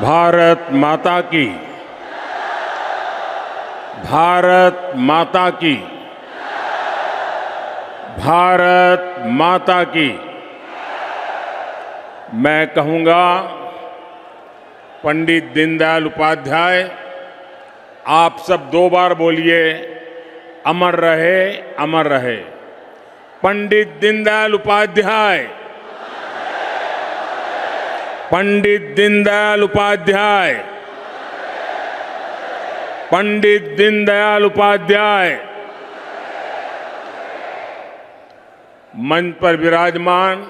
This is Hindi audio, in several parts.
भारत माता की, भारत माता की, भारत माता की। मैं कहूंगा, पंडित दीनदयाल उपाध्याय, आप सब 2 बार बोलिए, अमर रहे, अमर रहे। पंडित दीनदयाल उपाध्याय, पंडित दीनदयाल उपाध्याय, पंडित दीनदयाल उपाध्याय। मंच पर विराजमान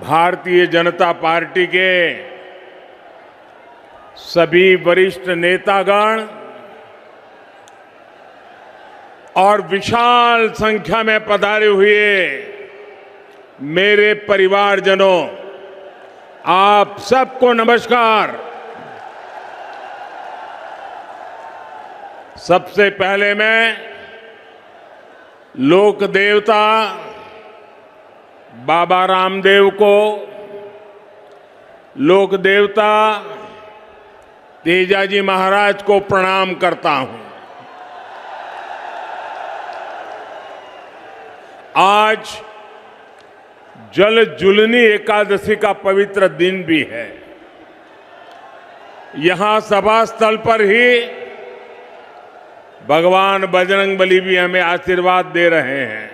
भारतीय जनता पार्टी के सभी वरिष्ठ नेतागण और विशाल संख्या में पधारे हुए मेरे परिवारजनों, आप सबको नमस्कार। सबसे पहले मैं लोक देवता बाबा रामदेव को, लोक देवता तेजाजी महाराज को प्रणाम करता हूं। आज जल जुलनी एकादशी का पवित्र दिन भी है। यहां सभा स्थल पर ही भगवान बजरंगबली भी हमें आशीर्वाद दे रहे हैं।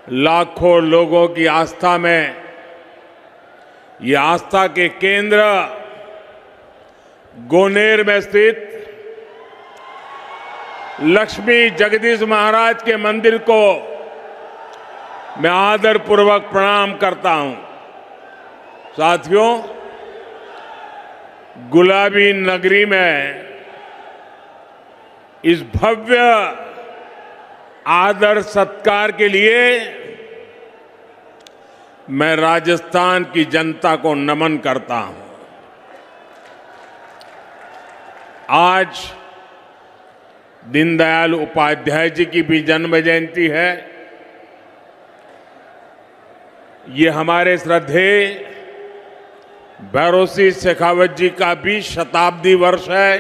लाखों लोगों की आस्था में ये आस्था के केंद्र गोनेर में स्थित लक्ष्मी जगदीश महाराज के मंदिर को मैं आदरपूर्वक प्रणाम करता हूं। साथियों, गुलाबी नगरी में इस भव्य आदर सत्कार के लिए मैं राजस्थान की जनता को नमन करता हूं। आज दीनदयाल उपाध्याय जी की भी जन्म जयंती है। ये हमारे श्रद्धेय भैरों सिंह शेखावत जी का भी शताब्दी वर्ष है।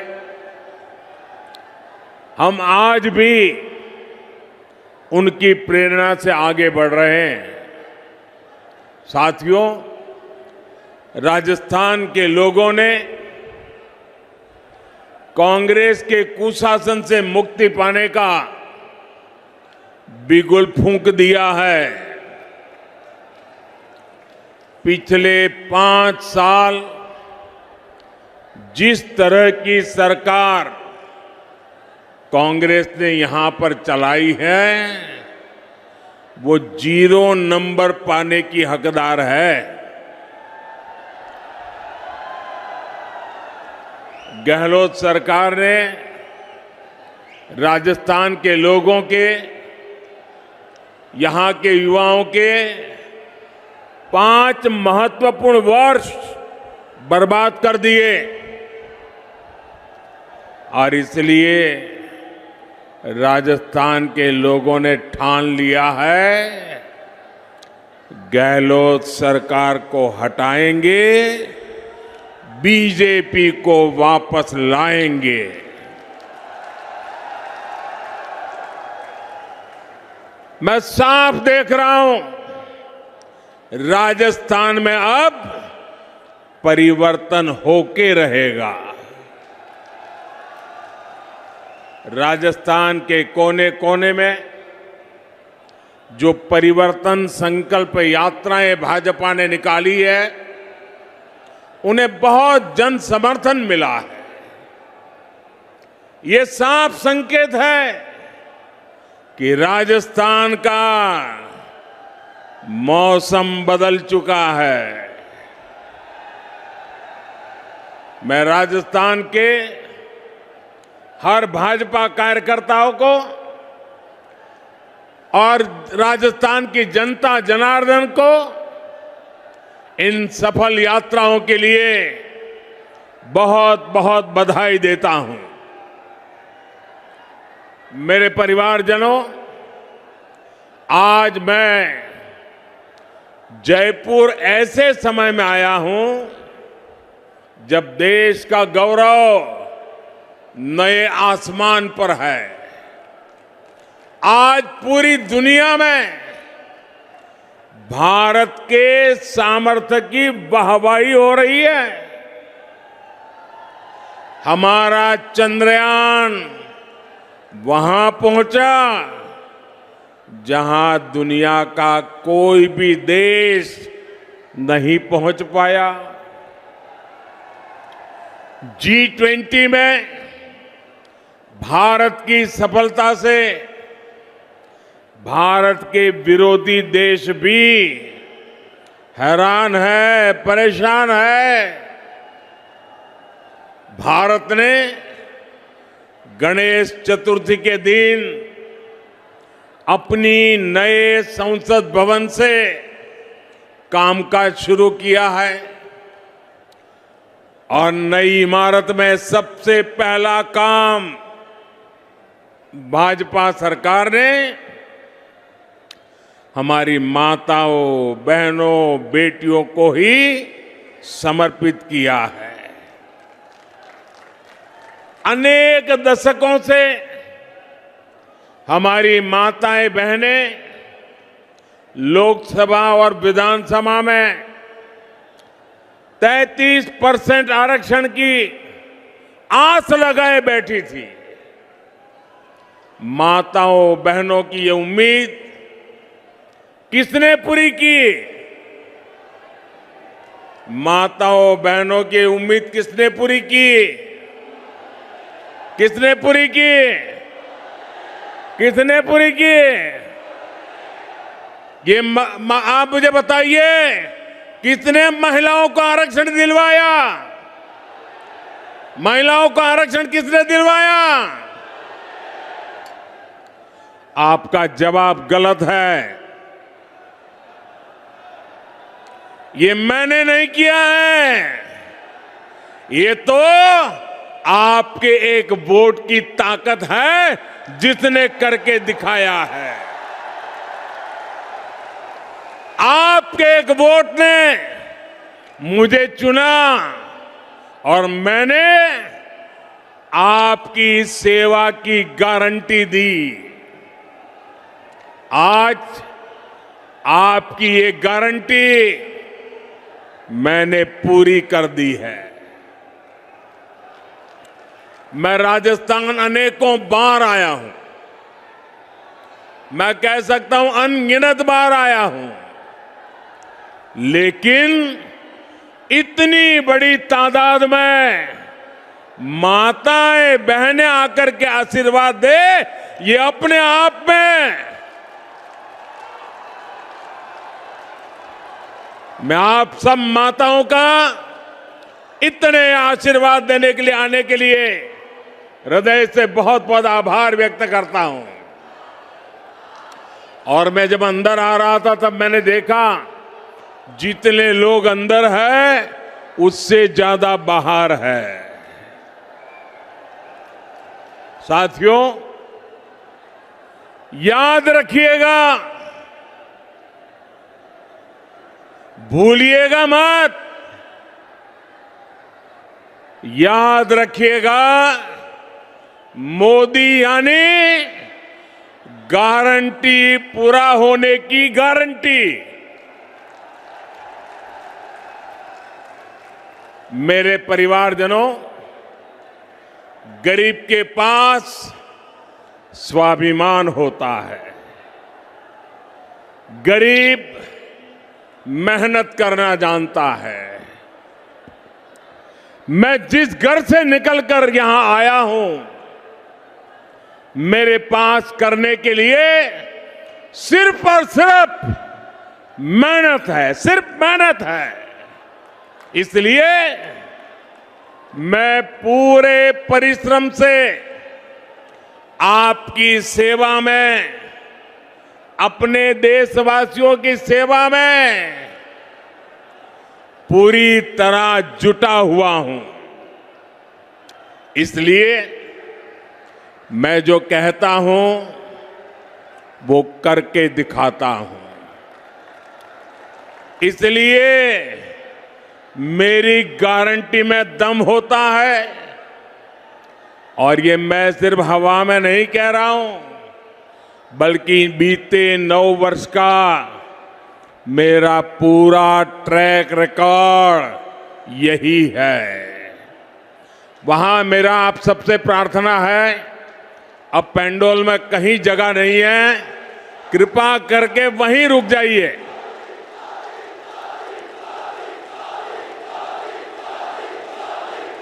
हम आज भी उनकी प्रेरणा से आगे बढ़ रहे हैं। साथियों, राजस्थान के लोगों ने कांग्रेस के कुशासन से मुक्ति पाने का बिगुल फूंक दिया है। पिछले 5 साल जिस तरह की सरकार कांग्रेस ने यहां पर चलाई है, वो 0 नंबर पाने की हकदार है। गहलोत सरकार ने राजस्थान के लोगों के, यहां के युवाओं के 5 महत्वपूर्ण वर्ष बर्बाद कर दिए और इसलिए राजस्थान के लोगों ने ठान लिया है, गहलोत सरकार को हटाएंगे, बीजेपी को वापस लाएंगे। मैं साफ देख रहा हूं, राजस्थान में अब परिवर्तन होके रहेगा। राजस्थान के कोने कोने में जो परिवर्तन संकल्प यात्राएं भाजपा ने निकाली है, उन्हें बहुत जन समर्थन मिला है। ये साफ संकेत है कि राजस्थान का मौसम बदल चुका है। मैं राजस्थान के हर भाजपा कार्यकर्ताओं को और राजस्थान की जनता जनार्दन को इन सफल यात्राओं के लिए बहुत बहुत बधाई देता हूं। मेरे परिवारजनों, आज मैं जयपुर ऐसे समय में आया हूं जब देश का गौरव नए आसमान पर है। आज पूरी दुनिया में भारत के सामर्थ्य की वाहवाही हो रही है। हमारा चंद्रयान वहां पहुंचा जहां दुनिया का कोई भी देश नहीं पहुंच पाया। G20 में भारत की सफलता से भारत के विरोधी देश भी हैरान है, परेशान है। भारत ने गणेश चतुर्थी के दिन अपनी नए संसद भवन से कामकाज शुरू किया है और नई इमारत में सबसे पहला काम भाजपा सरकार ने हमारी माताओं, बहनों, बेटियों को ही समर्पित किया है। अनेक दशकों से हमारी माताएं, बहनें लोकसभा और विधानसभा में 33% आरक्षण की आस लगाए बैठी थी। माताओं, बहनों की ये उम्मीद किसने पूरी की? माताओं, बहनों की उम्मीद किसने पूरी की? किसने पूरी की? किसने पूरी की? ये आप मुझे बताइए, कितने महिलाओं को आरक्षण दिलवाया? महिलाओं को आरक्षण किसने दिलवाया? आपका जवाब गलत है। ये मैंने नहीं किया है, ये तो आपके एक वोट की ताकत है जिसने करके दिखाया है। आपके एक वोट ने मुझे चुना और मैंने आपकी सेवा की गारंटी दी। आज आपकी ये गारंटी मैंने पूरी कर दी है। मैं राजस्थान अनेकों बार आया हूं, मैं कह सकता हूं अनगिनत बार आया हूं, लेकिन इतनी बड़ी तादाद में माताएं, बहनें आकर के आशीर्वाद दे, ये अपने आप में मैं आप सब माताओं का इतने आशीर्वाद देने के लिए, आने के लिए हृदय से बहुत बहुत आभार व्यक्त करता हूं। और मैं जब अंदर आ रहा था तब मैंने देखा जितने लोग अंदर है उससे ज्यादा बाहर है। साथियों, याद रखिएगा, भूलिएगा मत, याद रखिएगा, मोदी यानी गारंटी पूरा होने की गारंटी। मेरे परिवारजनों, गरीब के पास स्वाभिमान होता है। गरीब मेहनत करना जानता है। मैं जिस घर से निकलकर यहां आया हूं, मेरे पास करने के लिए सिर्फ और सिर्फ मेहनत है, सिर्फ मेहनत है। इसलिए मैं पूरे परिश्रम से आपकी सेवा में, अपने देशवासियों की सेवा में पूरी तरह जुटा हुआ हूं। इसलिए मैं जो कहता हूं वो करके दिखाता हूं। इसलिए मेरी गारंटी में दम होता है और ये मैं सिर्फ हवा में नहीं कह रहा हूं बल्कि बीते 9 वर्ष का मेरा पूरा ट्रैक रिकॉर्ड यही है। वहां मेरा आप सबसे प्रार्थना है, अब पेंडोल में कहीं जगह नहीं है, कृपा करके वहीं रुक जाइए।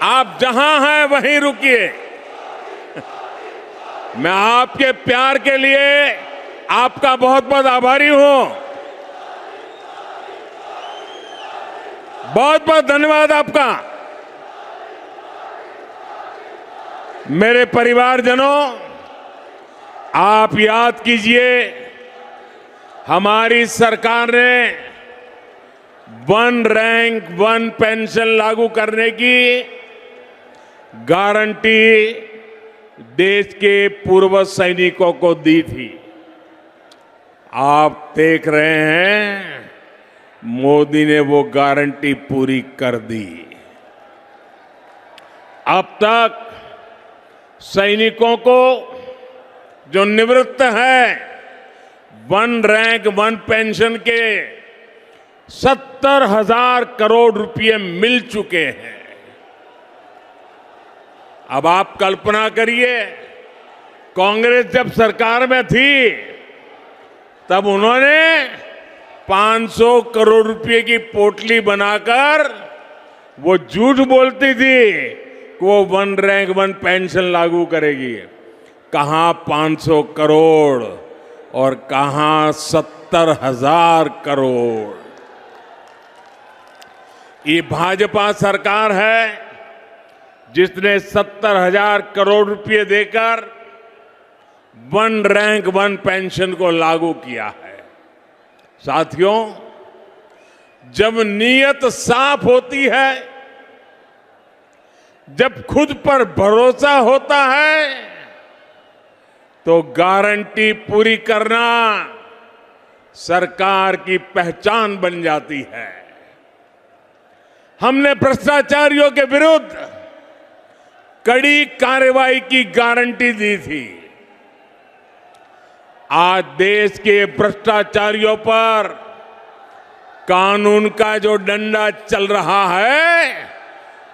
आप जहां हैं वहीं रुकिए। मैं आपके प्यार के लिए आपका बहुत बहुत आभारी हूं। बहुत बहुत धन्यवाद आपका। मेरे परिवारजनों, आप याद कीजिए, हमारी सरकार ने 1 रैंक 1 पेंशन लागू करने की गारंटी देश के पूर्व सैनिकों को दी थी। आप देख रहे हैं, मोदी ने वो गारंटी पूरी कर दी। अब तक सैनिकों को जो निवृत्त है 1 रैंक 1 पेंशन के 70,000 करोड़ रुपए मिल चुके हैं। अब आप कल्पना करिए, कांग्रेस जब सरकार में थी तब उन्होंने 500 करोड़ रुपए की पोटली बनाकर वो झूठ बोलती थी कि वो 1 रैंक 1 पेंशन लागू करेगी। कहां 500 करोड़ और कहां 70,000 करोड़। ये भाजपा सरकार है जिसने 70,000 करोड़ रुपए देकर 1 रैंक 1 पेंशन को लागू किया है। साथियों, जब नीयत साफ होती है, जब खुद पर भरोसा होता है, तो गारंटी पूरी करना सरकार की पहचान बन जाती है। हमने भ्रष्टाचारियों के विरुद्ध कड़ी कार्रवाई की गारंटी दी थी। आज देश के भ्रष्टाचारियों पर कानून का जो डंडा चल रहा है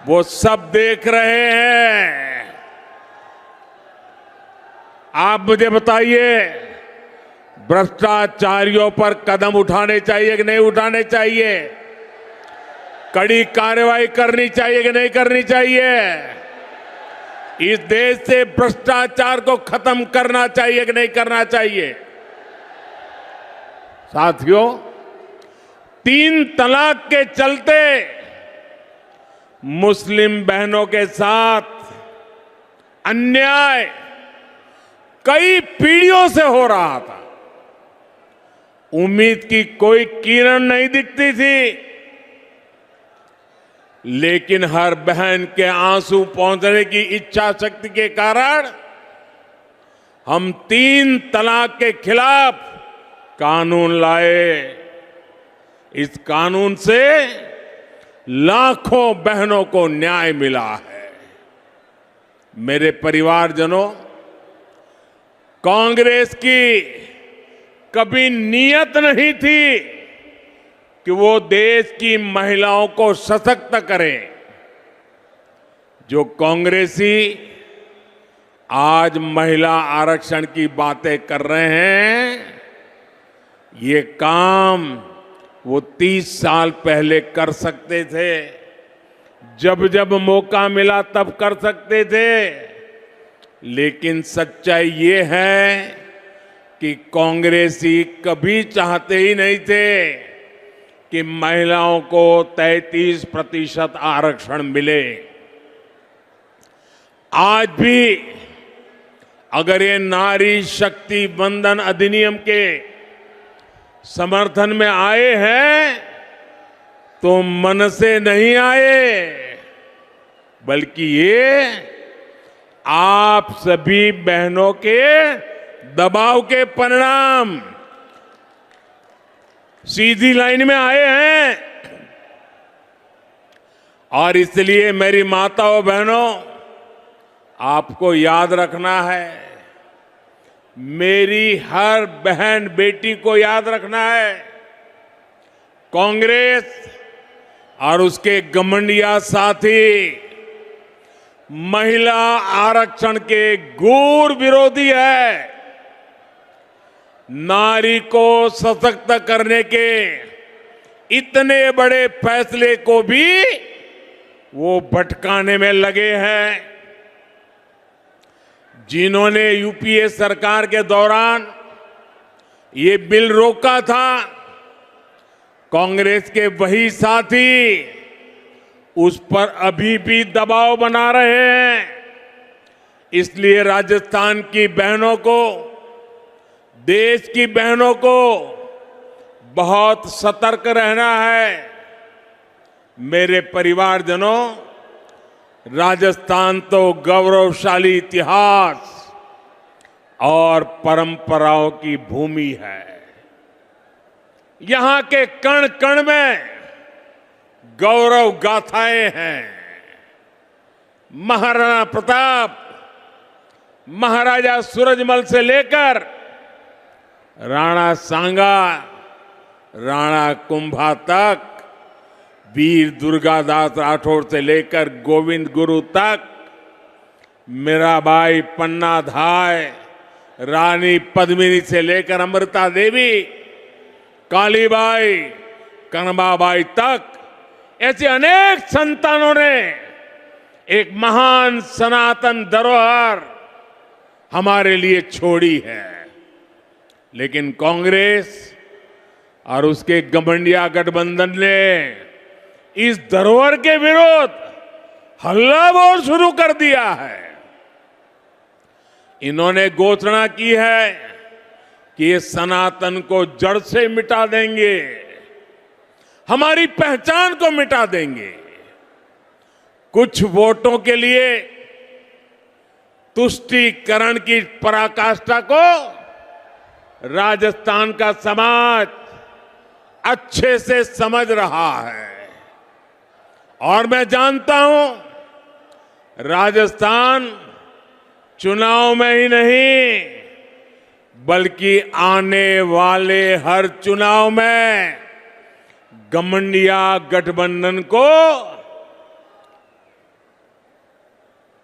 वो सब देख रहे हैं। आप मुझे बताइए, भ्रष्टाचारियों पर कदम उठाने चाहिए कि नहीं उठाने चाहिए? कड़ी कार्रवाई करनी चाहिए कि नहीं करनी चाहिए? इस देश से भ्रष्टाचार को खत्म करना चाहिए कि नहीं करना चाहिए? साथियों, 3 तलाक के चलते मुस्लिम बहनों के साथ अन्याय कई पीढ़ियों से हो रहा था। उम्मीद की कोई किरण नहीं दिखती थी, लेकिन हर बहन के आंसू पहुंचने की इच्छा शक्ति के कारण हम 3 तलाक के खिलाफ कानून लाए। इस कानून से लाखों बहनों को न्याय मिला है। मेरे परिवारजनों, कांग्रेस की कभी नीयत नहीं थी कि वो देश की महिलाओं को सशक्त करें। जो कांग्रेसी आज महिला आरक्षण की बातें कर रहे हैं, ये काम वो 30 साल पहले कर सकते थे। जब जब मौका मिला तब कर सकते थे। लेकिन सच्चाई ये है कि कांग्रेसी कभी चाहते ही नहीं थे कि महिलाओं को 33% आरक्षण मिले। आज भी अगर ये नारी शक्ति वंदन अधिनियम के समर्थन में आए हैं तो मन से नहीं आए, बल्कि ये आप सभी बहनों के दबाव के परिणाम सीधी लाइन में आए हैं। और इसलिए मेरी माताओं बहनों, आपको याद रखना है, मेरी हर बहन बेटी को याद रखना है, कांग्रेस और उसके घमंडिया साथी महिला आरक्षण के घोर विरोधी है। नारी को सशक्त करने के इतने बड़े फैसले को भी वो भटकाने में लगे हैं। जिन्होंने यूपीए सरकार के दौरान ये बिल रोका था, कांग्रेस के वही साथी उस पर अभी भी दबाव बना रहे हैं। इसलिए राजस्थान की बहनों को, देश की बहनों को बहुत सतर्क रहना है। मेरे परिवारजनों, राजस्थान तो गौरवशाली इतिहास और परंपराओं की भूमि है। यहां के कण कण में गौरव गाथाएं हैं। महाराणा प्रताप, महाराजा सूरजमल से लेकर राणा सांगा, राणा कुंभा तक, वीर दुर्गादास राठौर से लेकर गोविंद गुरु तक, मीराबाई, पन्ना धाय, रानी पद्मिनी से लेकर अमृता देवी, कालीबाई, कनबाबाई तक, ऐसे अनेक संतानों ने एक महान सनातन धरोहर हमारे लिए छोड़ी है। लेकिन कांग्रेस और उसके घमंडिया गठबंधन ने इस धरोहर के विरोध हल्ला बोल शुरू कर दिया है। इन्होंने घोषणा की है कि ये सनातन को जड़ से मिटा देंगे, हमारी पहचान को मिटा देंगे। कुछ वोटों के लिए तुष्टीकरण की पराकाष्ठा को राजस्थान का समाज अच्छे से समझ रहा है। और मैं जानता हूं, राजस्थान चुनाव में ही नहीं, बल्कि आने वाले हर चुनाव में घमंडिया गठबंधन को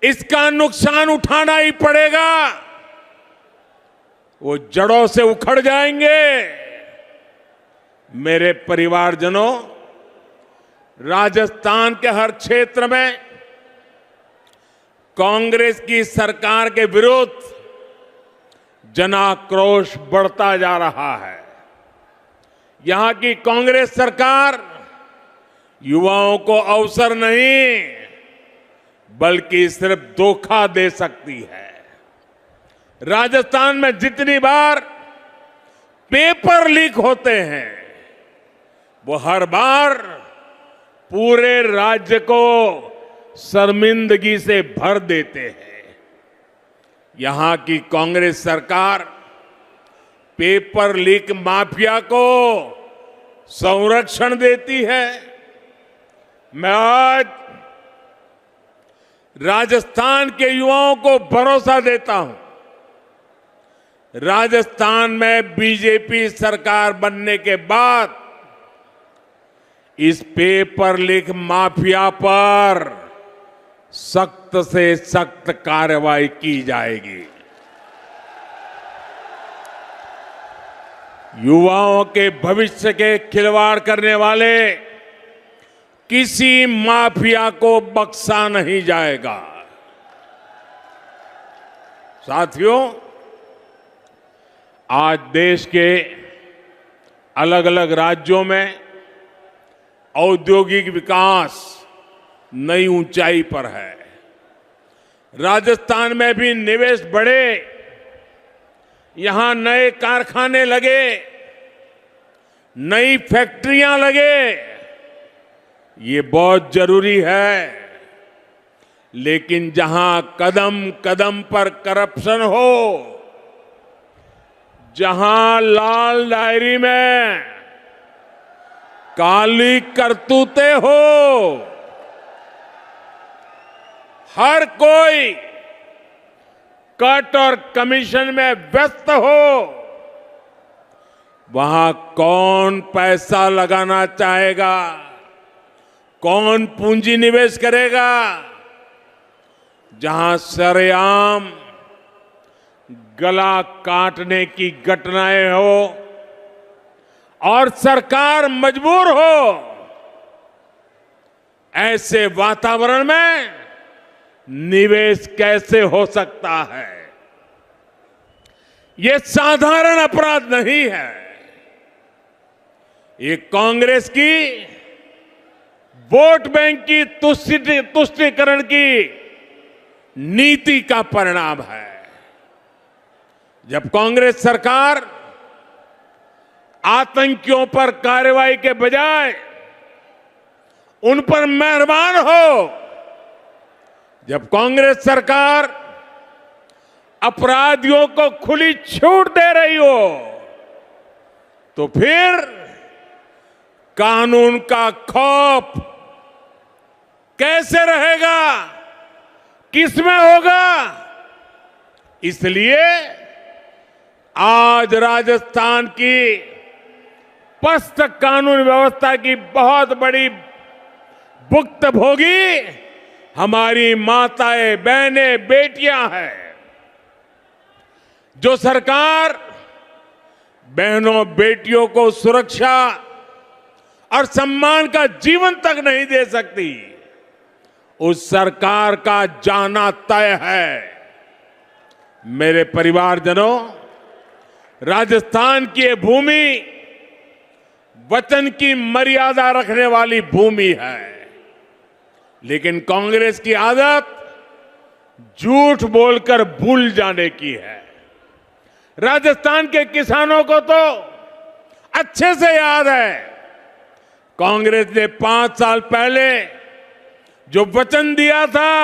इसका नुकसान उठाना ही पड़ेगा। वो जड़ों से उखड़ जाएंगे। मेरे परिवारजनों, राजस्थान के हर क्षेत्र में कांग्रेस की सरकार के विरुद्ध जनाक्रोश बढ़ता जा रहा है। यहां की कांग्रेस सरकार युवाओं को अवसर नहीं, बल्कि सिर्फ धोखा दे सकती है। राजस्थान में जितनी बार पेपर लीक होते हैं, वो हर बार पूरे राज्य को शर्मिंदगी से भर देते हैं। यहां की कांग्रेस सरकार पेपर लीक माफिया को संरक्षण देती है। मैं आज राजस्थान के युवाओं को भरोसा देता हूं, राजस्थान में बीजेपी सरकार बनने के बाद इस पेपर लीक माफिया पर सख्त से सख्त कार्रवाई की जाएगी। युवाओं के भविष्य के खिलवाड़ करने वाले किसी माफिया को बख्शा नहीं जाएगा। साथियों, आज देश के अलग अलग राज्यों में औद्योगिक विकास नई ऊंचाई पर है। राजस्थान में भी निवेश बढ़े, यहां नए कारखाने लगे, नई फैक्ट्रियां लगे, ये बहुत जरूरी है। लेकिन जहां कदम कदम पर करप्शन हो, जहां लाल डायरी में काली करतूतें हो, हर कोई कट और कमीशन में व्यस्त हो, वहां कौन पैसा लगाना चाहेगा, कौन पूंजी निवेश करेगा? जहां सरेआम गला काटने की घटनाएं हो और सरकार मजबूर हो, ऐसे वातावरण में निवेश कैसे हो सकता है? ये साधारण अपराध नहीं है। ये कांग्रेस की वोट बैंक की तुष्टीकरण की नीति का परिणाम है। जब कांग्रेस सरकार आतंकियों पर कार्रवाई के बजाय उन पर मेहरबान हो, जब कांग्रेस सरकार अपराधियों को खुली छूट दे रही हो, तो फिर कानून का खौफ कैसे रहेगा, किसमें होगा? इसलिए आज राजस्थान की पस्त कानून व्यवस्था की बहुत बड़ी भुक्तभोगी हमारी माताएं, बहनें, बेटियां हैं। जो सरकार बहनों बेटियों को सुरक्षा और सम्मान का जीवन तक नहीं दे सकती, उस सरकार का जाना तय है। मेरे परिवारजनों, राजस्थान की ये भूमि वचन की मर्यादा रखने वाली भूमि है, लेकिन कांग्रेस की आदत झूठ बोलकर भूल जाने की है। राजस्थान के किसानों को तो अच्छे से याद है, कांग्रेस ने 5 साल पहले जो वचन दिया था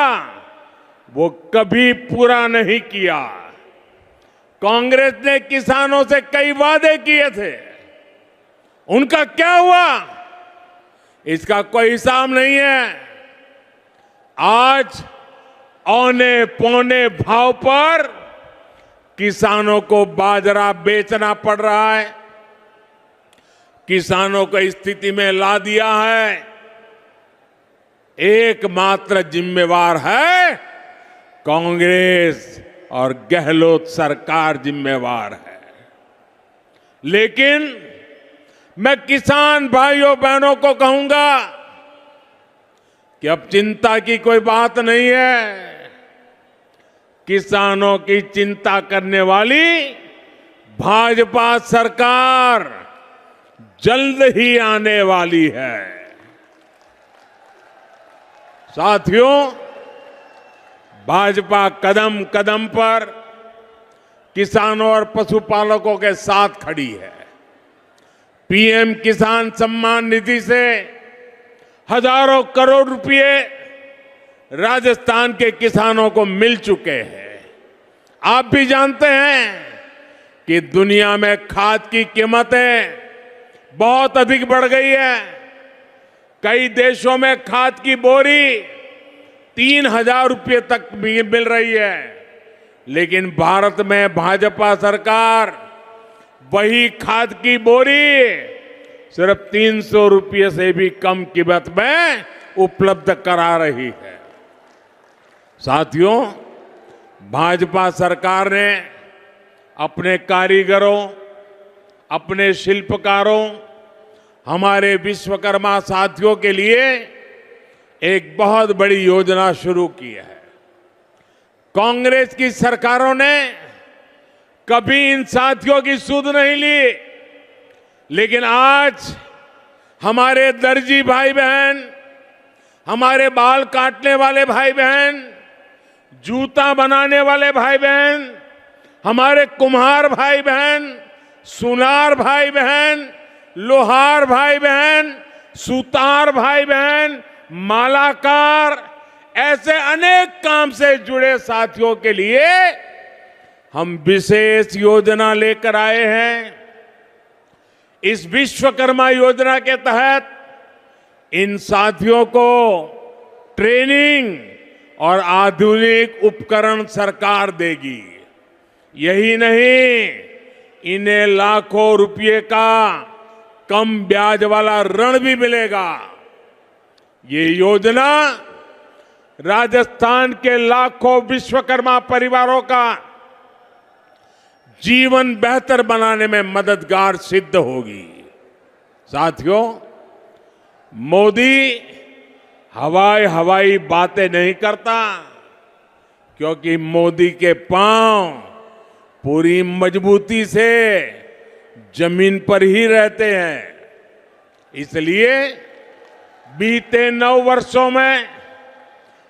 वो कभी पूरा नहीं किया। कांग्रेस ने किसानों से कई वादे किए थे, उनका क्या हुआ इसका कोई हिसाब नहीं है। आज औने पौने भाव पर किसानों को बाजरा बेचना पड़ रहा है। किसानों को इस स्थिति में ला दिया है, एकमात्र जिम्मेवार है कांग्रेस और गहलोत सरकार जिम्मेवार है। लेकिन मैं किसान भाइयों बहनों को कहूंगा कि अब चिंता की कोई बात नहीं है। किसानों की चिंता करने वाली भाजपा सरकार जल्द ही आने वाली है। साथियों, भाजपा कदम कदम पर किसानों और पशुपालकों के साथ खड़ी है। पीएम किसान सम्मान निधि से हजारों करोड़ रुपए राजस्थान के किसानों को मिल चुके हैं। आप भी जानते हैं कि दुनिया में खाद की कीमतें बहुत अधिक बढ़ गई है। कई देशों में खाद की बोरी 3,000 रुपये तक भी मिल रही है, लेकिन भारत में भाजपा सरकार वही खाद की बोरी सिर्फ 300 रुपये से भी कम कीमत में उपलब्ध करा रही है। साथियों, भाजपा सरकार ने अपने कारीगरों, अपने शिल्पकारों, हमारे विश्वकर्मा साथियों के लिए एक बहुत बड़ी योजना शुरू की है। कांग्रेस की सरकारों ने कभी इन साथियों की सुध नहीं ली, लेकिन आज हमारे दर्जी भाई बहन, हमारे बाल काटने वाले भाई बहन, जूता बनाने वाले भाई बहन, हमारे कुम्हार भाई बहन, सुनार भाई बहन, लोहार भाई बहन, सुतार भाई बहन, मालाकार, ऐसे अनेक काम से जुड़े साथियों के लिए हम विशेष योजना लेकर आए हैं। इस विश्वकर्मा योजना के तहत इन साथियों को ट्रेनिंग और आधुनिक उपकरण सरकार देगी। यही नहीं, इन्हें लाखों रुपए का कम ब्याज वाला ऋण भी मिलेगा। ये योजना राजस्थान के लाखों विश्वकर्मा परिवारों का जीवन बेहतर बनाने में मददगार सिद्ध होगी। साथियों, मोदी हवाई बातें नहीं करता, क्योंकि मोदी के पांव पूरी मजबूती से जमीन पर ही रहते हैं। इसलिए बीते 9 वर्षों में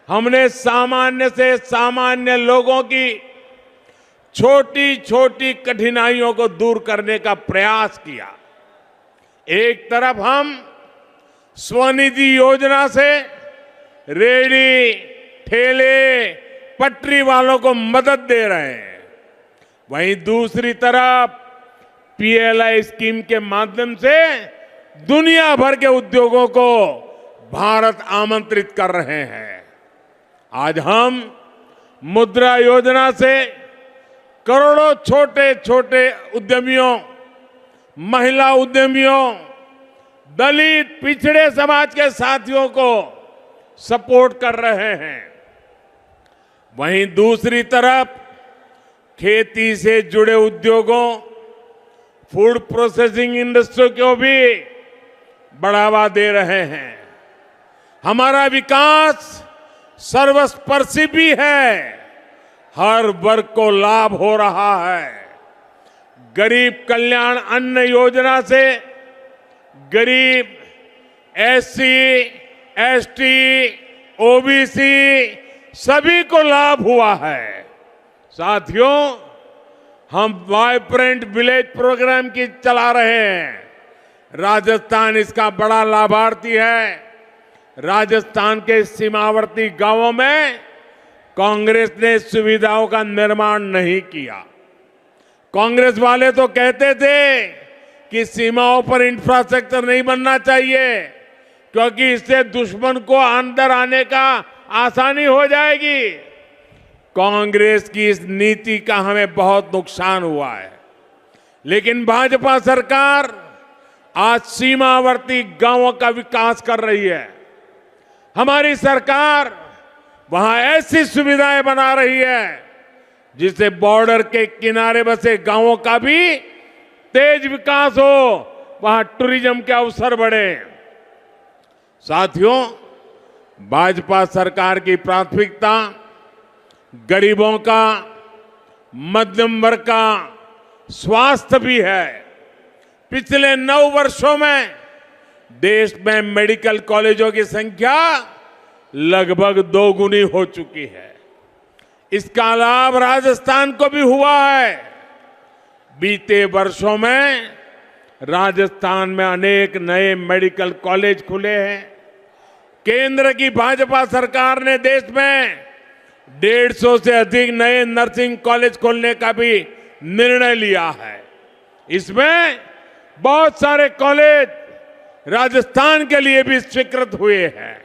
हमने सामान्य से सामान्य लोगों की छोटी छोटी कठिनाइयों को दूर करने का प्रयास किया। एक तरफ हम स्वनिधि योजना से रेहड़ी, ठेले, पटरी वालों को मदद दे रहे हैं, वहीं दूसरी तरफ पीएलआई स्कीम के माध्यम से दुनिया भर के उद्योगों को भारत आमंत्रित कर रहे हैं। आज हम मुद्रा योजना से करोड़ों छोटे छोटे उद्यमियों, महिला उद्यमियों, दलित पिछड़े समाज के साथियों को सपोर्ट कर रहे हैं। वहीं दूसरी तरफ खेती से जुड़े उद्योगों, फूड प्रोसेसिंग इंडस्ट्री को भी बढ़ावा दे रहे हैं। हमारा विकास सर्वस्पर्शी भी है, हर वर्ग को लाभ हो रहा है। गरीब कल्याण अन्न योजना से गरीब, एससी, एसटी, ओबीसी सभी को लाभ हुआ है। साथियों, हम वाइब्रेंट विलेज प्रोग्राम की चला रहे हैं। राजस्थान इसका बड़ा लाभार्थी है। राजस्थान के सीमावर्ती गांवों में कांग्रेस ने सुविधाओं का निर्माण नहीं किया। कांग्रेस वाले तो कहते थे कि सीमाओं पर इंफ्रास्ट्रक्चर नहीं बनना चाहिए, क्योंकि इससे दुश्मन को अंदर आने का आसानी हो जाएगी। कांग्रेस की इस नीति का हमें बहुत नुकसान हुआ है। लेकिन भाजपा सरकार आज सीमावर्ती गांवों का विकास कर रही है। हमारी सरकार वहां ऐसी सुविधाएं बना रही है जिससे बॉर्डर के किनारे बसे गांवों का भी तेज विकास हो, वहां टूरिज्म के अवसर बढ़े। साथियों, भाजपा सरकार की प्राथमिकता गरीबों का, मध्यम वर्ग का स्वास्थ्य भी है। पिछले 9 वर्षों में देश में मेडिकल कॉलेजों की संख्या लगभग 2 गुनी हो चुकी है। इसका लाभ राजस्थान को भी हुआ है। बीते वर्षों में राजस्थान में अनेक नए मेडिकल कॉलेज खुले हैं। केंद्र की भाजपा सरकार ने देश में 150 से अधिक नए नर्सिंग कॉलेज खोलने का भी निर्णय लिया है। इसमें बहुत सारे कॉलेज राजस्थान के लिए भी स्वीकृत हुए हैं।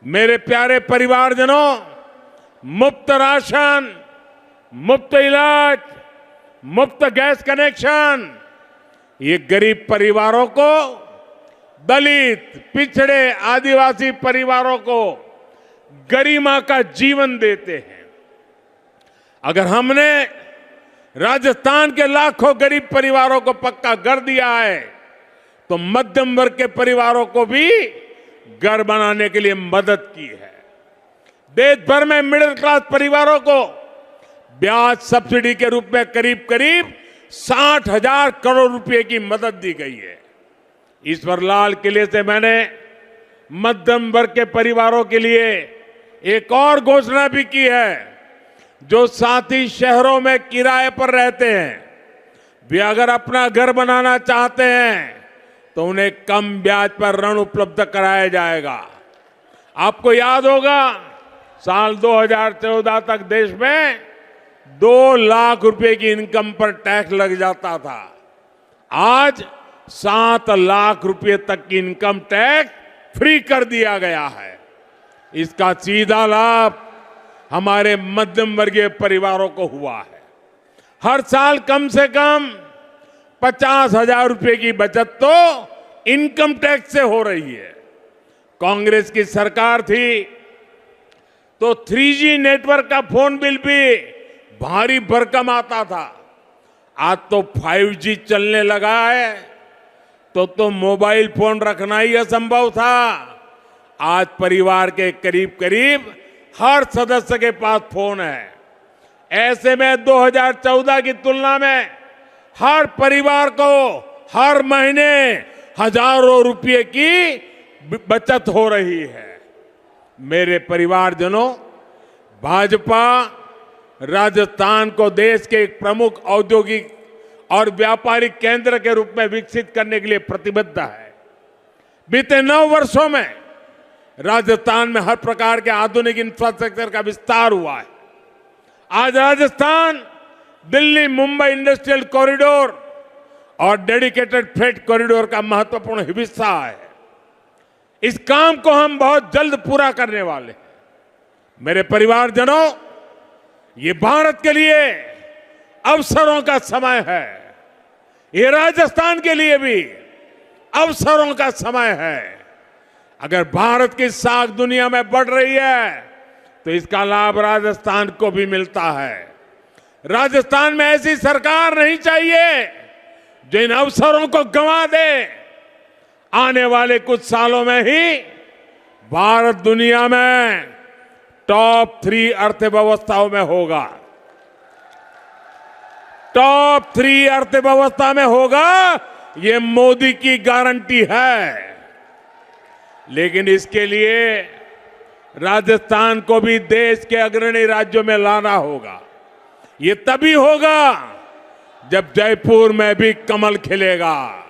मेरे प्यारे परिवारजनों, मुफ्त राशन, मुफ्त इलाज, मुफ्त गैस कनेक्शन, ये गरीब परिवारों को, दलित, पिछड़े, आदिवासी परिवारों को गरिमा का जीवन देते हैं। अगर हमने राजस्थान के लाखों गरीब परिवारों को पक्का घर दिया है, तो मध्यम वर्ग के परिवारों को भी घर बनाने के लिए मदद की है। देश भर में मिडिल क्लास परिवारों को ब्याज सब्सिडी के रूप में करीब करीब 60,000 करोड़ रुपए की मदद दी गई है। ईश्वर लाल किले से मैंने मध्यम वर्ग के परिवारों के लिए एक और घोषणा भी की है। जो साथी शहरों में किराए पर रहते हैं, वे अगर अपना घर बनाना चाहते हैं तो उन्हें कम ब्याज पर ऋण उपलब्ध कराया जाएगा। आपको याद होगा, साल 2014 तक देश में 2 लाख रुपए की इनकम पर टैक्स लग जाता था। आज 7 लाख रुपए तक की इनकम टैक्स फ्री कर दिया गया है। इसका सीधा लाभ हमारे मध्यम वर्गीय परिवारों को हुआ है। हर साल कम से कम 50,000 रुपए की बचत तो इनकम टैक्स से हो रही है। कांग्रेस की सरकार थी तो 3G नेटवर्क का फोन बिल भी भारी भरकम आता था। आज तो 5G चलने लगा है तो मोबाइल फोन रखना ही असंभव था। आज परिवार के करीब करीब हर सदस्य के पास फोन है। ऐसे में 2014 की तुलना में हर परिवार को हर महीने हजारों रुपए की बचत हो रही है। मेरे परिवारजनों, भाजपा राजस्थान को देश के एक प्रमुख औद्योगिक और व्यापारिक केंद्र के रूप में विकसित करने के लिए प्रतिबद्ध है। बीते 9 वर्षों में राजस्थान में हर प्रकार के आधुनिक इंफ्रास्ट्रक्चर का विस्तार हुआ है। आज राजस्थान दिल्ली मुंबई इंडस्ट्रियल कॉरिडोर और डेडिकेटेड फ्रेट कॉरिडोर का महत्वपूर्ण हिस्सा है। इस काम को हम बहुत जल्द पूरा करने वाले हैं। मेरे परिवारजनों, ये भारत के लिए अवसरों का समय है। ये राजस्थान के लिए भी अवसरों का समय है। अगर भारत की साख दुनिया में बढ़ रही है तो इसका लाभ राजस्थान को भी मिलता है। राजस्थान में ऐसी सरकार नहीं चाहिए जो इन अवसरों को गंवा दे। आने वाले कुछ सालों में ही भारत दुनिया में टॉप 3 अर्थव्यवस्थाओं में होगा। टॉप 3 अर्थव्यवस्था में होगा, ये मोदी की गारंटी है। लेकिन इसके लिए राजस्थान को भी देश के अग्रणी राज्यों में लाना होगा। ये तभी होगा जब जयपुर में भी कमल खिलेगा,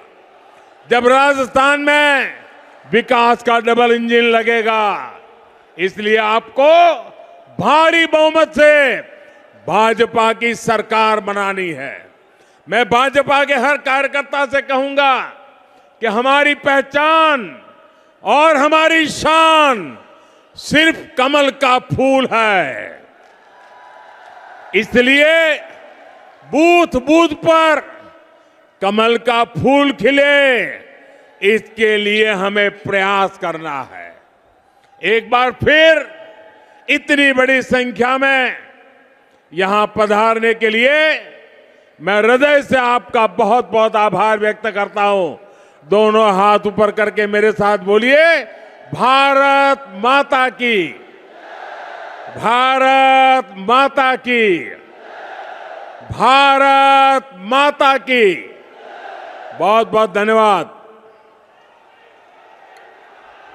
जब राजस्थान में विकास का डबल इंजन लगेगा। इसलिए आपको भारी बहुमत से भाजपा की सरकार बनानी है। मैं भाजपा के हर कार्यकर्ता से कहूंगा कि हमारी पहचान और हमारी शान सिर्फ कमल का फूल है। इसलिए बूथ बूथ पर कमल का फूल खिले, इसके लिए हमें प्रयास करना है। एक बार फिर इतनी बड़ी संख्या में यहां पधारने के लिए मैं हृदय से आपका बहुत बहुत आभार व्यक्त करता हूं। दोनों हाथ ऊपर करके मेरे साथ बोलिए, भारत माता की, भारत माता की, भारत माता की। बहुत बहुत धन्यवाद।